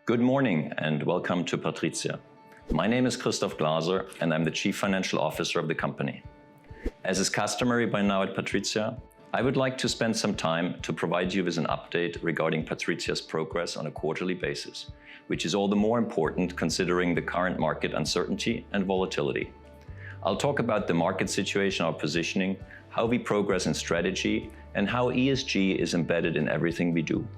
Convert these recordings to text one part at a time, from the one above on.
Good morning and welcome to PATRIZIA. My name is Christoph Glaser and I'm the Chief Financial Officer of the company. As is customary by now at PATRIZIA, I would like to spend some time to provide you with an update regarding PATRIZIA's progress on a quarterly basis, which is all the more important considering the current market uncertainty and volatility. I'll talk about the market situation, our positioning, how we progress in strategy, and how ESG is embedded in everything we do.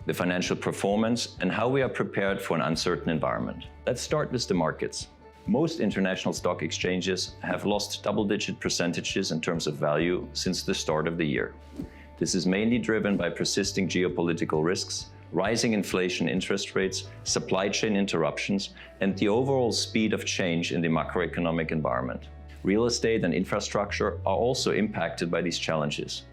The financial performance, and how we are prepared for an uncertain environment. Let's start with the markets. Most international stock exchanges have lost double-digit percentages in terms of value since the start of the year. This is mainly driven by persisting geopolitical risks, rising inflation interest rates, supply chain interruptions, and the overall speed of change in the macroeconomic environment. Real estate and infrastructure are also impacted by these challenges.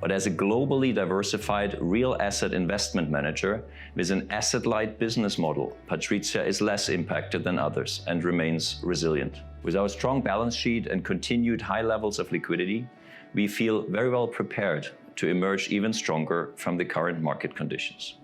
But as a globally diversified real asset investment manager with an asset-light business model, PATRIZIA is less impacted than others and remains resilient. With our strong balance sheet and continued high levels of liquidity, we feel very well prepared to emerge even stronger from the current market conditions.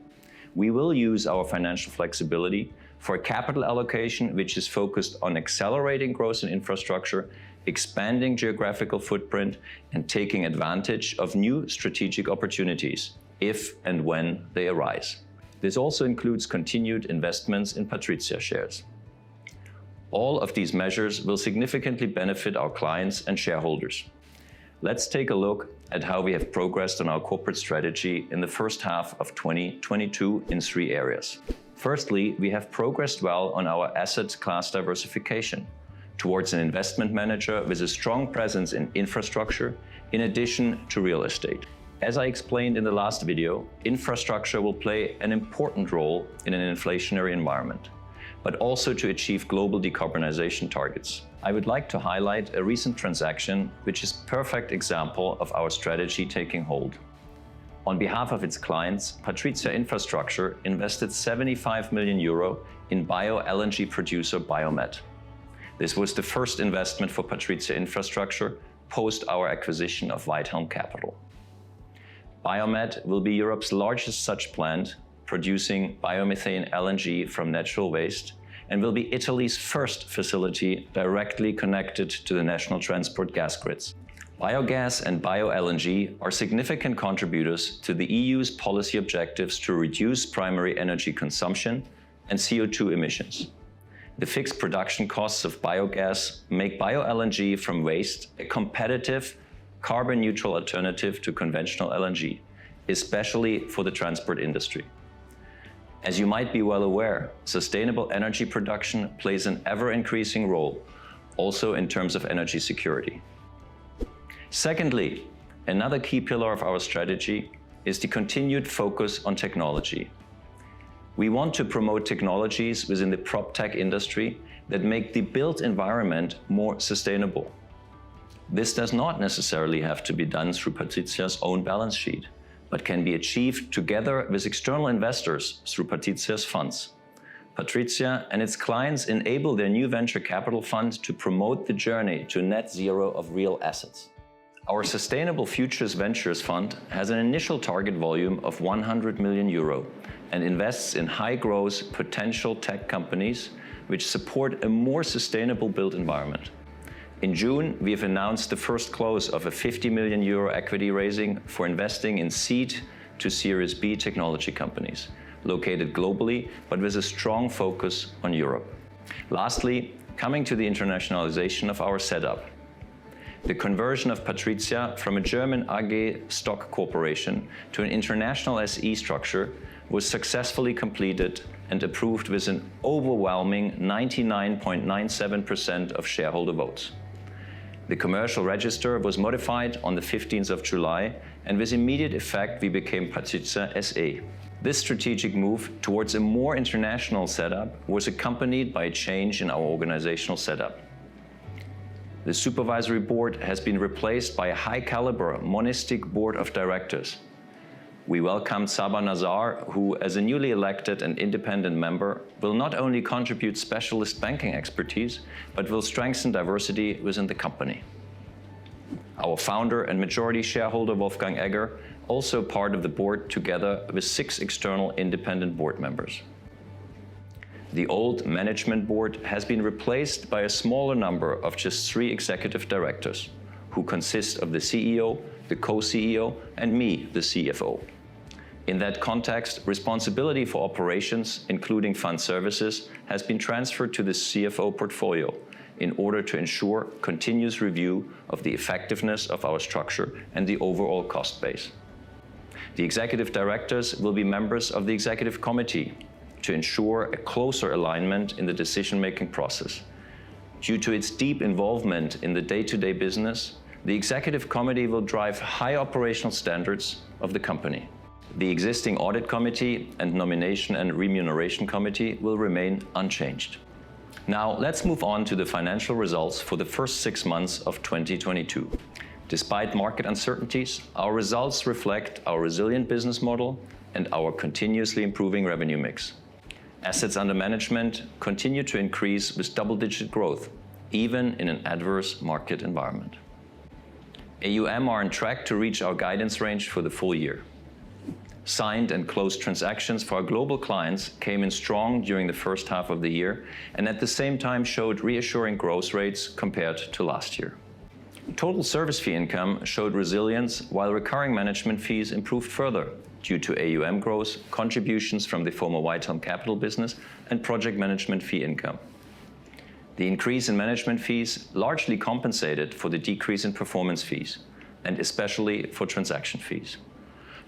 We will use our financial flexibility for capital allocation which is focused on accelerating growth in infrastructure, expanding geographical footprint, and taking advantage of new strategic opportunities if and when they arise. This also includes continued investments in PATRIZIA shares. All of these measures will significantly benefit our clients and shareholders. Let's take a look at how we have progressed on our corporate strategy in the first half of 2022 in 3 areas. Firstly, we have progressed well on our asset class diversification towards an investment manager with a strong presence in infrastructure in addition to real estate. As I explained in the last video, infrastructure will play an important role in an inflationary environment, but also to achieve global decarbonization targets. I would like to highlight a recent transaction which is a perfect example of our strategy taking hold. On behalf of its clients, PATRIZIA Infrastructure invested 75 million euro in bio-LNG producer Biomet. This was the first investment for PATRIZIA Infrastructure post our acquisition of Whitehelm Capital. Biomet will be Europe's largest such plant, producing biomethane LNG from natural waste, and will be Italy's first facility directly connected to the national transport gas grids. Biogas and bio-LNG are significant contributors to the EU's policy objectives to reduce primary energy consumption and CO2 emissions. The fixed production costs of biogas make bio-LNG from waste a competitive, carbon-neutral alternative to conventional LNG, especially for the transport industry. As you might be well aware, sustainable energy production plays an ever-increasing role, also in terms of energy security. Secondly, another key pillar of our strategy is the continued focus on technology. We want to promote technologies within the PropTech industry that make the built environment more sustainable. This does not necessarily have to be done through PATRIZIA's own balance sheet, but can be achieved together with external investors through PATRIZIA's funds. PATRIZIA and its clients enable their new venture capital fund to promote the journey to net zero of real assets. Our Sustainable Futures Ventures Fund has an initial target volume of 100 million euro and invests in high-growth potential tech companies which support a more sustainable built environment. In June, we have announced the first close of a 50 million euro equity raising for investing in seed to Series B technology companies, located globally but with a strong focus on Europe. Lastly, coming to the internationalization of our setup. The conversion of PATRIZIA from a German AG stock corporation to an international SE structure was successfully completed and approved with an overwhelming 99.97% of shareholder votes. The commercial register was modified on the 15th of July, and with immediate effect we became PATRIZIA SA. This strategic move towards a more international setup was accompanied by a change in our organizational setup. The supervisory board has been replaced by a high-caliber monistic board of directors. We welcomed Saba Nazar, who, as a newly elected and independent member, will not only contribute specialist banking expertise, but will strengthen diversity within the company. Our founder and majority shareholder, Wolfgang Egger, also part of the board together with 6 external independent board members. The old management board has been replaced by a smaller number of just 3 executive directors, who consist of the CEO, the co-CEO, and me, the CFO. In that context, responsibility for operations, including fund services, has been transferred to the CFO portfolio in order to ensure continuous review of the effectiveness of our structure and the overall cost base. The executive directors will be members of the executive committee to ensure a closer alignment in the decision-making process. Due to its deep involvement in the day-to-day business, the executive committee will drive high operational standards of the company. The existing audit committee and nomination and remuneration committee will remain unchanged. Now let's move on to the financial results for the first 6 months of 2022. Despite market uncertainties, our results reflect our resilient business model and our continuously improving revenue mix. Assets under management continue to increase with double-digit growth, even in an adverse market environment. AUM are on track to reach our guidance range for the full year. Signed and closed transactions for our global clients came in strong during the first half of the year and at the same time showed reassuring growth rates compared to last year. Total service fee income showed resilience while recurring management fees improved further due to AUM growth, contributions from the former Whitehelm Capital business, and project management fee income. The increase in management fees largely compensated for the decrease in performance fees, and especially for transaction fees.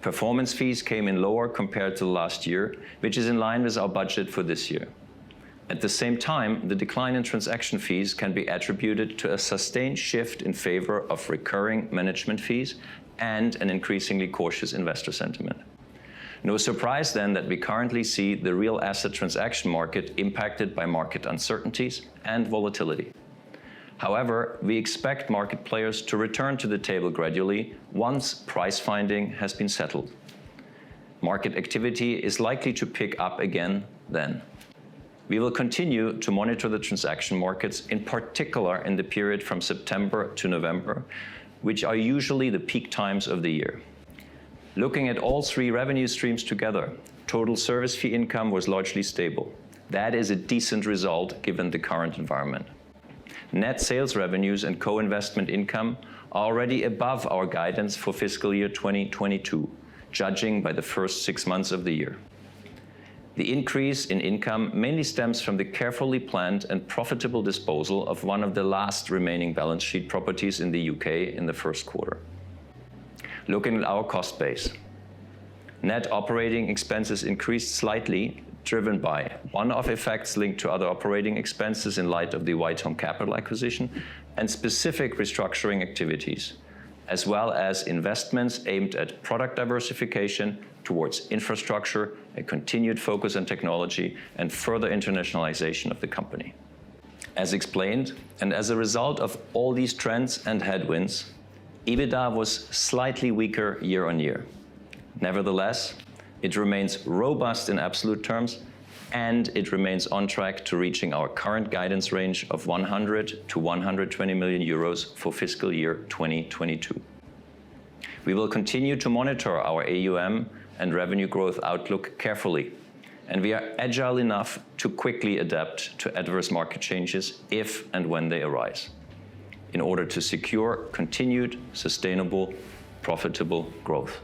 Performance fees came in lower compared to last year, which is in line with our budget for this year. At the same time, the decline in transaction fees can be attributed to a sustained shift in favor of recurring management fees and an increasingly cautious investor sentiment. No surprise then that we currently see the real asset transaction market impacted by market uncertainties and volatility. However, we expect market players to return to the table gradually once price finding has been settled. Market activity is likely to pick up again then. We will continue to monitor the transaction markets, in particular in the period from September to November, which are usually the peak times of the year. Looking at all 3 revenue streams together, total service fee income was largely stable. That is a decent result given the current environment. Net sales revenues and co-investment income are already above our guidance for fiscal year 2022, judging by the first 6 months of the year. The increase in income mainly stems from the carefully planned and profitable disposal of one of the last remaining balance sheet properties in the UK in the first quarter. Looking at our cost base. Net operating expenses increased slightly, driven by one-off effects linked to other operating expenses in light of the Whitehelm Capital acquisition and specific restructuring activities, as well as investments aimed at product diversification towards infrastructure, a continued focus on technology, and further internationalization of the company. As explained, and as a result of all these trends and headwinds, EBITDA was slightly weaker year-on-year. Nevertheless, it remains robust in absolute terms, and it remains on track to reaching our current guidance range of 100 to 120 million euros for fiscal year 2022. We will continue to monitor our AUM and revenue growth outlook carefully, and we are agile enough to quickly adapt to adverse market changes if and when they arise, in order to secure continued, sustainable, profitable growth.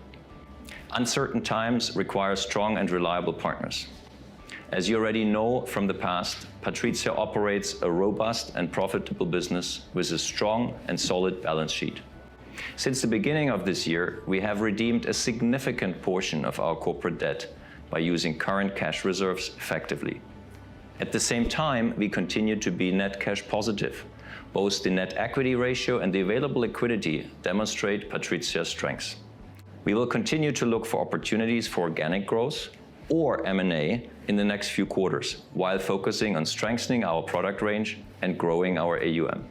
Uncertain times require strong and reliable partners. As you already know from the past, PATRIZIA operates a robust and profitable business with a strong and solid balance sheet. Since the beginning of this year, we have redeemed a significant portion of our corporate debt by using current cash reserves effectively. At the same time, we continue to be net cash positive. Both the net equity ratio and the available liquidity demonstrate PATRIZIA's strengths. We will continue to look for opportunities for organic growth or M&A in the next few quarters, while focusing on strengthening our product range and growing our AUM.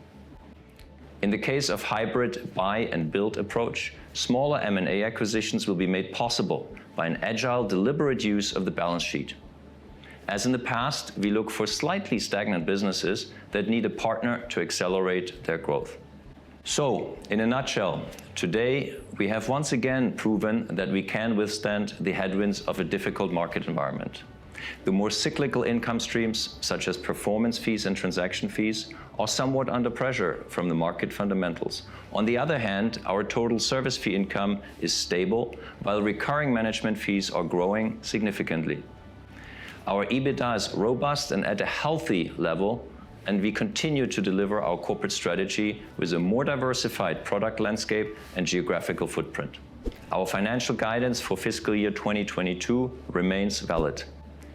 In the case of hybrid buy and build approach, smaller M&A acquisitions will be made possible by an agile, deliberate use of the balance sheet. As in the past, we look for slightly stagnant businesses that need a partner to accelerate their growth. So, in a nutshell, today we have once again proven that we can withstand the headwinds of a difficult market environment. The more cyclical income streams, such as performance fees and transaction fees, are somewhat under pressure from the market fundamentals. On the other hand, our total service fee income is stable, while recurring management fees are growing significantly. Our EBITDA is robust and at a healthy level, and we continue to deliver our corporate strategy with a more diversified product landscape and geographical footprint. Our financial guidance for fiscal year 2022 remains valid.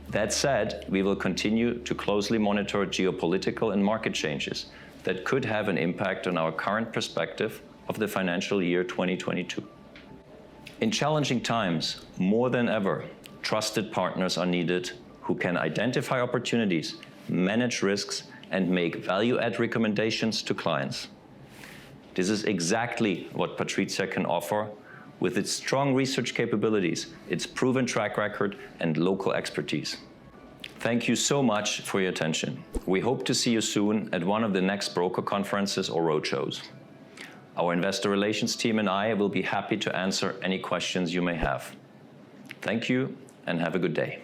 That said, we will continue to closely monitor geopolitical and market changes that could have an impact on our current perspective of the financial year 2022. In challenging times, more than ever, trusted partners are needed who can identify opportunities, manage risks, and make value-add recommendations to clients. This is exactly what PATRIZIA can offer with its strong research capabilities, its proven track record, and local expertise. Thank you so much for your attention. We hope to see you soon at one of the next broker conferences or roadshows. Our investor relations team and I will be happy to answer any questions you may have. Thank you and have a good day.